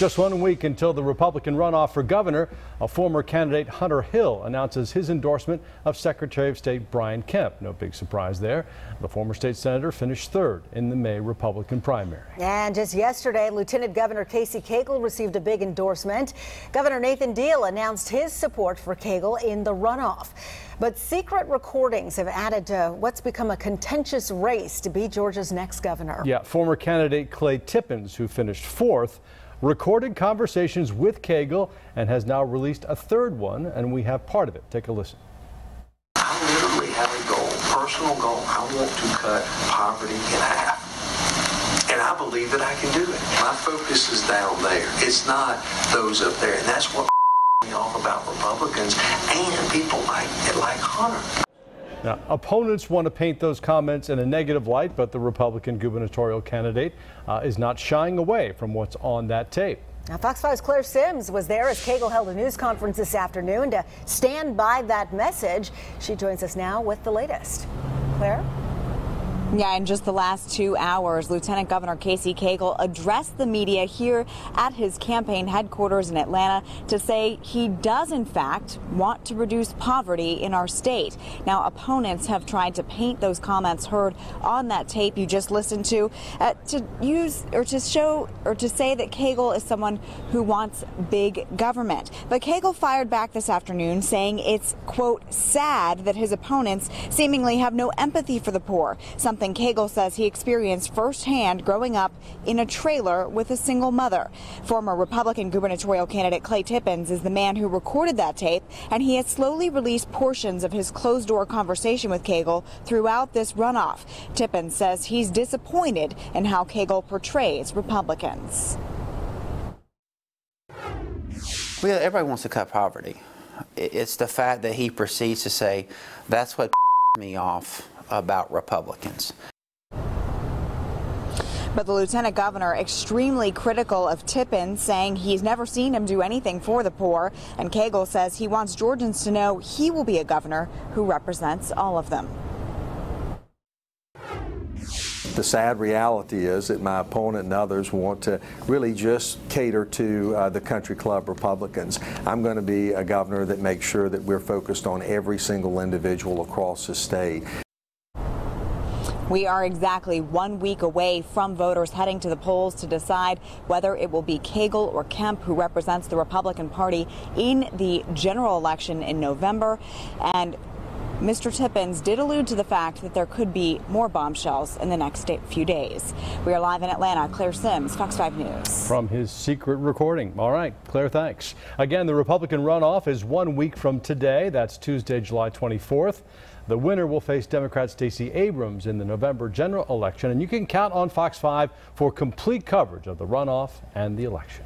Just 1 week until the Republican runoff for governor, a former candidate, Hunter Hill, announces his endorsement of Secretary of State Brian Kemp. No big surprise there. The former state senator finished third in the May Republican primary. And just yesterday, Lt Gov Casey Cagle received a big endorsement. Governor Nathan Deal announced his support for Cagle in the runoff. But secret recordings have added to what's become a contentious race to be Georgia's next governor. Yeah, former candidate Clay Tippins, who finished fourth, recorded conversations with Cagle and has now released a third one, and we have part of it. Take a listen. I literally have a goal, personal goal. I want to cut poverty in half. And I believe that I can do it. My focus is down there. It's not those up there. And that's what me off about Republicans and people like Hunter. Now, opponents want to paint those comments in a negative light, but the Republican gubernatorial candidate is not shying away from what's on that tape. Now, Fox 5's Claire Sims was there as Cagle held a news conference this afternoon to stand by that message. She joins us now with the latest. Claire? Yeah, in just the last 2 hours, Lt Gov Casey Cagle addressed the media here at his campaign headquarters in Atlanta to say he does, in fact, want to reduce poverty in our state. Now, opponents have tried to paint those comments heard on that tape you just listened to use or to show or to say that Cagle is someone who wants big government. But Cagle fired back this afternoon saying it's, quote, sad that his opponents seemingly have no empathy for the poor, something Cagle says he experienced firsthand growing up in a trailer with a single mother. Former Republican gubernatorial candidate Clay Tippins is the man who recorded that tape, and he has slowly released portions of his closed-door conversation with Cagle throughout this runoff. Tippins says he's disappointed in how Cagle portrays Republicans. Well, everybody wants to cut poverty. It's the fact that he proceeds to say that's what me off about Republicans. But the lieutenant governor extremely critical of Tippins, saying he's never seen him do anything for the poor. And Cagle says he wants Georgians to know he will be a governor who represents all of them. The sad reality is that my opponent and others want to really just cater to the country club Republicans. I'm going to be a governor that makes sure that we're focused on every single individual across the state. We are exactly 1 week away from voters heading to the polls to decide whether it will be Cagle or Kemp who represents the Republican Party in the general election in November. And Mr. Tippins did allude to the fact that there could be more bombshells in the next few days. We are live in Atlanta. Claire Sims, Fox 5 News. From his secret recording. All right, Claire, thanks. Again, the Republican runoff is 1 week from today. That's Tuesday, July 24th. The winner will face Democrat Stacey Abrams in the November general election, and you can count on Fox 5 for complete coverage of the runoff and the election.